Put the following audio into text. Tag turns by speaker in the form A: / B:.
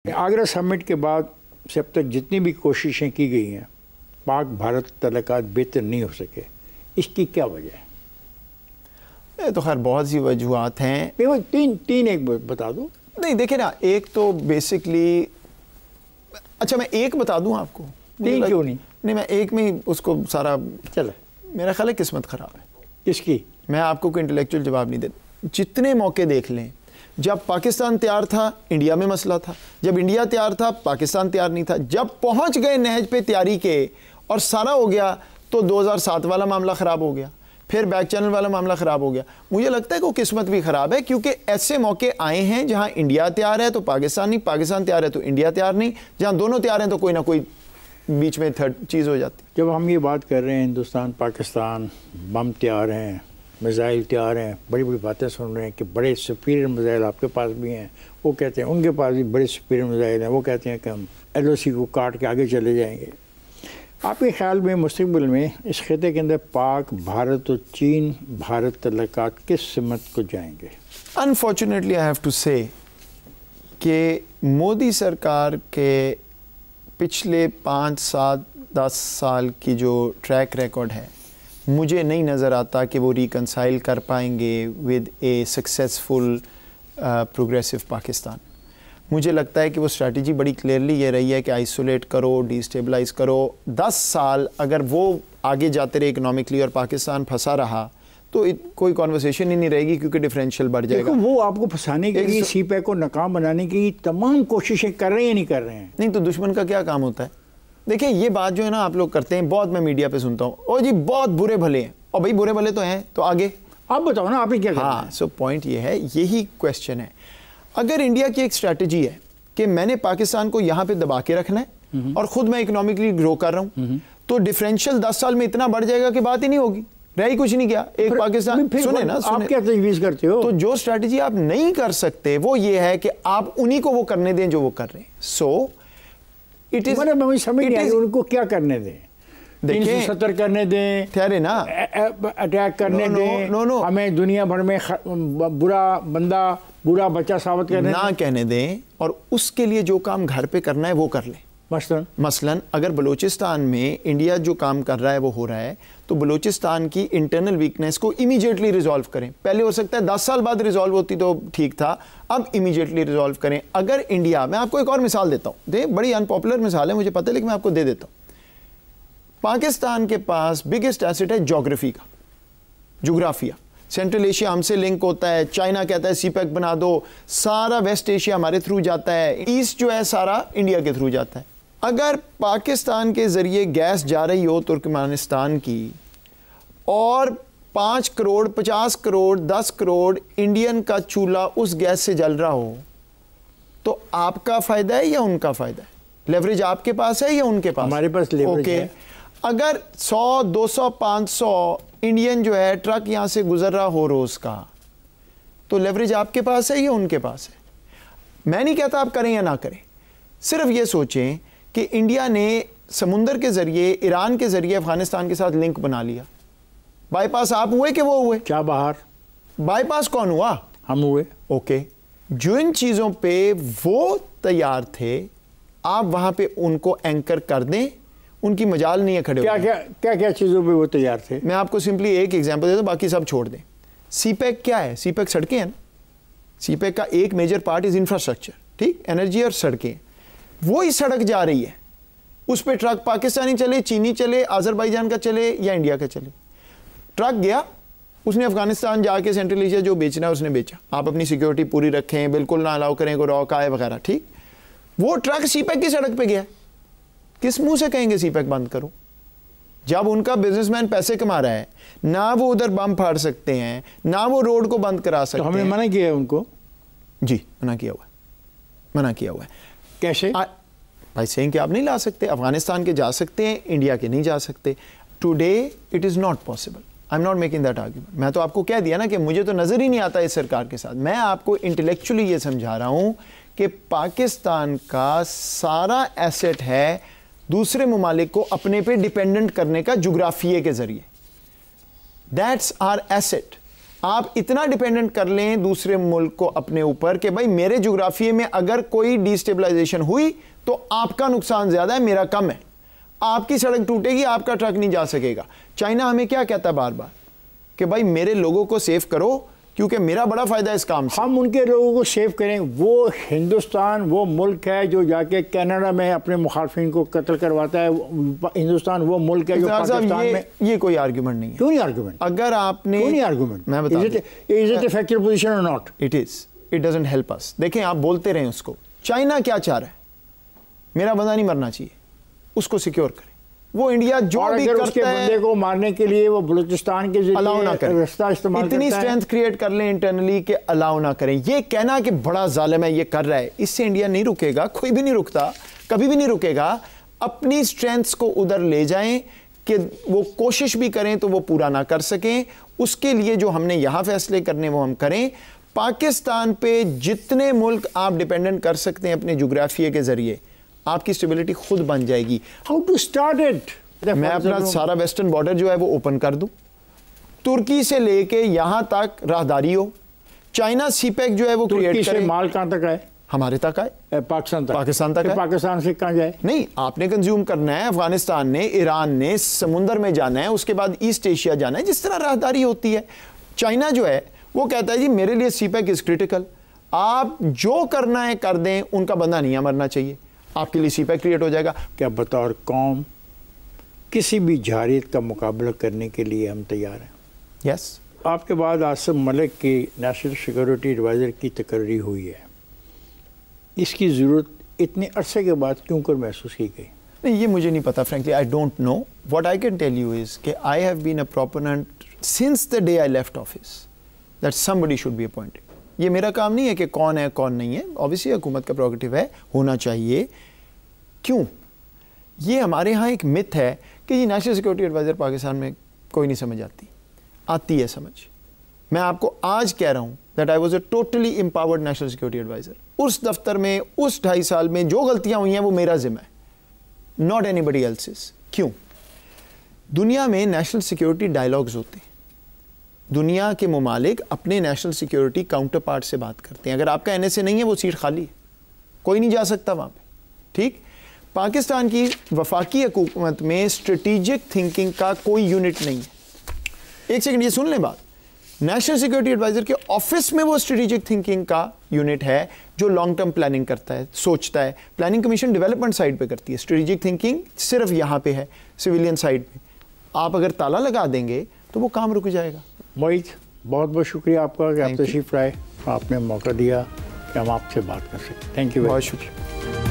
A: Agra summit के बाद से अब तक जितनी भी कोशिशें की गई हैं, पाक भारत तल्लुकात बेहतर नहीं हो सके। इसकी क्या वजह है?
B: तो खैर बहुत सी वजूहत हैं।
A: तीन एक बता दो।
B: नहीं देखिए ना, एक तो बेसिकली, अच्छा मैं एक बता दूं आपको,
A: तीन क्यों नहीं?
B: नहीं मैं एक में ही उसको सारा,
A: चलो
B: मेरा ख्याल है किस्मत ख़राब है।
A: किसकी?
B: मैं आपको कोई इंटेलेक्चुअल जवाब नहीं देता। जितने मौके देख लें, जब पाकिस्तान तैयार था इंडिया में मसला था, जब इंडिया तैयार था पाकिस्तान तैयार नहीं था, जब पहुंच गए नहज पे तैयारी के और सारा हो गया तो 2007 वाला मामला ख़राब हो गया, फिर बैक चैनल वाला मामला ख़राब हो गया। मुझे लगता है कि वो किस्मत भी ख़राब है, क्योंकि ऐसे मौके आए हैं जहां इंडिया तैयार है तो पाकिस्तान नहीं, पाकिस्तान तैयार है तो इंडिया तैयार नहीं, जहां दोनों तैयार हैं तो कोई ना कोई बीच में थर्ड चीज़ हो जाती है।
A: जब हम ये बात कर रहे हैं हिंदुस्तान पाकिस्तान बम तैयार हैं, मिज़ाइल तैयार हैं, बड़ी बड़ी बातें सुन रहे हैं कि बड़े सुपीरियर मिज़ाइल आपके पास भी हैं, वो कहते हैं उनके पास भी बड़े सुपीरियर मिज़ाइल हैं, वो कहते हैं कि हम LOC को काट के आगे चले जाएंगे। आपके ख्याल में मुस्तक़बिल में इस खिते के अंदर पाक भारत और चीन भारत तल्लुकात किस सिमत को जाएंगे?
B: अनफॉर्चुनेटली आई हैव टू से कि मोदी सरकार के पिछले 5, 7, 10 साल की जो ट्रैक रिकॉर्ड है, मुझे नहीं नज़र आता कि वो रिकंसाइल कर पाएंगे with A successful progressive Pakistan. मुझे लगता है कि वो स्ट्रैटेजी बड़ी क्लियरली ये रही है कि आइसोलेट करो, डिस्टेबलाइज करो। 10 साल अगर वो आगे जाते रहे इकोनॉमिकली और पाकिस्तान फंसा रहा तो कोई कॉन्वर्सेशन ही नहीं रहेगी, क्योंकि डिफरेंशियल बढ़ जाएगा।
A: वो आपको फंसाने के लिए, CPEC को नाकाम बनाने की तमाम कोशिशें कर रहे हैं, नहीं कर रहे हैं?
B: नहीं तो दुश्मन का क्या काम होता है? देखिए ये बात जो है ना आप लोग करते हैं, बहुत मैं मीडिया पे सुनता हूँ, ओ जी बहुत बुरे भले हैं, और भाई बुरे भले तो हैं, तो आगे
A: आप बताओ ना, आपने क्या करना है?
B: हाँ, सो पॉइंट ये है, यही क्वेश्चन है। अगर इंडिया की एक स्ट्रैटेजी है कि मैंने पाकिस्तान को यहाँ पे दबा के रखना है और खुद मैं इकोनॉमिकली ग्रो कर रहा हूँ, तो डिफरेंशियल 10 साल में इतना बढ़ जाएगा कि बात ही नहीं होगी, रह ही कुछ नहीं गया। एक पाकिस्तान, सुने ना,
A: आप क्या तजवीज़ करते हो?
B: तो जो स्ट्रैटेजी आप नहीं कर सकते वो ये है कि आप उन्हीं को वो करने दें जो वो कर रहे हैं। सो इट इज,
A: मैं समझ नहीं आई उनको क्या करने दें। 370 करने दें,
B: ठहरे ना,
A: अटैक करने दें, हमें दुनिया भर में बुरा बंदा बुरा बच्चा साबित करने
B: ना कहने दें, और उसके लिए जो काम घर पे करना है वो कर लें। मसलन अगर बलूचिस्तान में इंडिया जो काम कर रहा है वो हो रहा है, तो बलूचिस्तान की इंटरनल वीकनेस को इमीडिएटली रिजॉल्व करें। पहले हो सकता है 10 साल बाद रिजॉल्व होती तो ठीक था, अब इमीडिएटली रिजॉल्व करें। अगर इंडिया, मैं आपको एक और मिसाल देता हूँ, बड़ी अनपॉपुलर मिसाल है मुझे पता है, लेकिन मैं आपको दे देता हूँ। पाकिस्तान के पास बिगेस्ट एसेट है ज्योग्राफी का, जोग्राफिया। सेंट्रल एशिया हमसे लिंक होता है, चाइना कहता है CPEC बना दो, सारा वेस्ट एशिया हमारे थ्रू जाता है, ईस्ट जो है सारा इंडिया के थ्रू जाता है। अगर पाकिस्तान के ज़रिए गैस जा रही हो तुर्कमेनिस्तान की, और 5 करोड़ 50 करोड़ 10 करोड़ इंडियन का चूल्हा उस गैस से जल रहा हो, तो आपका फ़ायदा है या उनका फ़ायदा है? लेवरेज आपके पास है या उनके पास?
A: हमारे पास लेवरेज है।
B: अगर 100 200 500 इंडियन जो है ट्रक यहाँ से गुजर रहा हो रोज़ का, तो लेवरेज आपके पास है या उनके पास है? मैं नहीं कहता आप करें या ना करें, सिर्फ ये सोचें कि इंडिया ने समुंदर के ज़रिए, ईरान के ज़रिए अफ़गानिस्तान के साथ लिंक बना लिया। बाईपास आप हुए कि वो हुए?
A: क्या बाहर
B: बाईपास कौन हुआ?
A: हम हुए।
B: ओके, जो इन चीज़ों पे वो तैयार थे, आप वहाँ पे उनको एंकर कर दें, उनकी मजाल नहीं है खड़े।
A: क्या चीज़ों पे वो तैयार थे?
B: मैं आपको सिंपली एक एग्जांपल देता हूँ, बाकी सब छोड़ दें। CPEC क्या है? CPEC सड़कें हैं। CPEC का एक मेजर पार्ट इज इंफ्रास्ट्रक्चर, ठीक, एनर्जी और सड़कें। वो ही सड़क जा रही है, उस पर ट्रक पाकिस्तानी चले, चीनी चले, आज़रबाईजान का चले या इंडिया का चले, ट्रक गया, उसने अफगानिस्तान जाके सेंट्रल एशिया जो बेचना है उसने बेचा। आप अपनी सिक्योरिटी पूरी रखें, बिल्कुल ना अलाउ करें कोई रॉक आए वगैरह, ठीक। वो ट्रक CPEC की सड़क पे गया, किस मुंह से कहेंगे CPEC बंद करो? जब उनका बिजनेसमैन पैसे कमा रहा है, ना वो उधर बम फाड़ सकते हैं, ना वो रोड को बंद करा सकते हैं।
A: तो हमने मना किया है उनको?
B: जी मना किया हुआ है, मना किया हुआ है।
A: कैसे?
B: भाई सेइंग कि आप नहीं ला सकते, अफगानिस्तान के जा सकते हैं, इंडिया के नहीं जा सकते। Today it is not possible, I am not making that argument. मैं तो आपको कह दिया ना कि मुझे तो नज़र ही नहीं आता इस सरकार के साथ। मैं आपको इंटेलेक्चुअली ये समझा रहा हूँ कि पाकिस्तान का सारा एसेट है दूसरे ममालिक को अपने पे डिपेंडेंट करने का, जोग्राफिये के ज़रिए। That's our asset. आप इतना डिपेंडेंट कर लें दूसरे मुल्क को अपने ऊपर कि भाई मेरे ज्योग्राफी में अगर कोई डिस्टेबलाइजेशन हुई तो आपका नुकसान ज्यादा है, मेरा कम है। आपकी सड़क टूटेगी, आपका ट्रक नहीं जा सकेगा। चाइना हमें क्या कहता है बार बार कि भाई मेरे लोगों को सेव करो क्योंकि मेरा बड़ा फायदा है इस काम से।
A: हम उनके लोगों को सेव करें। वो हिंदुस्तान वो मुल्क है जो जाके कनाडा में अपने मुखालफिन को कत्ल करवाता है। हिंदुस्तान वो मुल्क है जो पाकिस्तान में।
B: ये कोई आर्गुमेंट नहीं है।
A: क्यों नहीं आर्गुमेंट?
B: अगर आपने
A: क्यों नहीं आर्गुमेंट?
B: मैं बता
A: is it a factual position or not?
B: It is. It doesn't help us. देखें, आप बोलते रहे उसको। चाइना क्या चाह रहा है? मेरा बंदा नहीं मरना चाहिए, उसको सिक्योर करें। वो इंडिया जो भी करता है
A: बंदे को मारने के लिए वो बलूचिस्तान के
B: अलाउ ना करें,
A: रास्ता इस्तेमाल करता है।
B: इतनी स्ट्रेंथ क्रिएट कर लें इंटरनली कि अलाउ ना करें। ये कहना कि बड़ा जालिम है ये कर रहा है, इससे इंडिया नहीं रुकेगा। कोई भी नहीं रुकता, कभी भी नहीं रुकेगा। अपनी स्ट्रेंथ्स को उधर ले जाएं कि वो कोशिश भी करें तो वो पूरा ना कर सकें। उसके लिए जो हमने यहां फैसले करने वो हम करें। पाकिस्तान पे जितने मुल्क आप डिपेंडेंट कर सकते हैं अपने ज्योग्राफिया के जरिए, आपकी स्टेबिलिटी खुद बन जाएगी।
A: How to start it?
B: मैं अपना सारा वेस्टर्न बॉर्डर जो है वो ओपन कर दूं, तुर्की से लेके यहां तक राहदारी हो। चाइना सीपैक जो है वो क्रिएट करे।
A: माल कहां तक आए?
B: हमारे तक आए,
A: पाकिस्तान तक।
B: पाकिस्तान तक।
A: पाकिस्तान से कहां जाए?
B: नहीं, आपने कंज्यूम करना है। अफगानिस्तान ने, ईरान ने समुंदर में जाना है, उसके बाद ईस्ट एशिया जाना है, जिस तरह राहदारी होती है। चाइना जो है वो कहता है जी मेरे लिए सीपैक इज क्रिटिकल, आप जो करना है कर दें, उनका बंदा नहीं मरना चाहिए, आपके लिए सीपैक क्रिएट हो जाएगा।
A: क्या बतौर कौम किसी भी जारियत का मुकाबला करने के लिए हम तैयार हैं।
B: यस।
A: आपके बाद आसिम मलिक की नेशनल सिक्योरिटी एडवाइज़र की तकर्री हुई है, इसकी ज़रूरत इतने अरसे के बाद क्यों कर महसूस की गई?
B: नहीं, ये मुझे नहीं पता frankly, I don't know. What I can tell you is कि I have been a proponent since the day I left office that somebody should be appointed. ये मेरा काम नहीं है कि कौन है कौन नहीं है, ऑब्वियसली हुकूमत का प्रोगेटिव है, होना चाहिए। क्यों? ये हमारे यहाँ एक मिथ है कि ये नेशनल सिक्योरिटी एडवाइज़र पाकिस्तान में कोई नहीं समझ आती है समझ। मैं आपको आज कह रहा हूँ that I was a totally empowered national security adviser. उस दफ्तर में उस 2.5 साल में जो गलतियाँ हुई हैं वो मेरा जिम्मा है, नॉट एनीबडी एल्सेस। क्यों? दुनिया में नेशनल सिक्योरिटी डायलॉग्स होते हैं। दुनिया के ममालिक अपने नेशनल सिक्योरिटी काउंटर पार्ट से बात करते हैं। अगर आपका NSA नहीं है, वो सीट खाली है, कोई नहीं जा सकता वहाँ पे। ठीक? पाकिस्तान की वफाकी हुकूमत में स्ट्रेटेजिक थिंकिंग का कोई यूनिट नहीं है। एक सेकंड, ये सुन लें बात। नेशनल सिक्योरिटी एडवाइज़र के ऑफिस में वो स्ट्रेटेजिक थिंकिंग का यूनिट है जो लॉन्ग टर्म प्लानिंग करता है, सोचता है। प्लानिंग कमीशन डेवलपमेंट साइड पे करती है, स्ट्रेटेजिक थिंकिंग सिर्फ यहाँ पे है सिविलियन साइड पे। आप अगर ताला लगा देंगे तो वो काम रुक जाएगा।
A: मोहित, बहुत बहुत शुक्रिया आपका कि आप तशरीफ लाए, आपने मौका दिया कि हम आपसे बात कर सकें। थैंक यू,
B: बहुत शुक्रिया।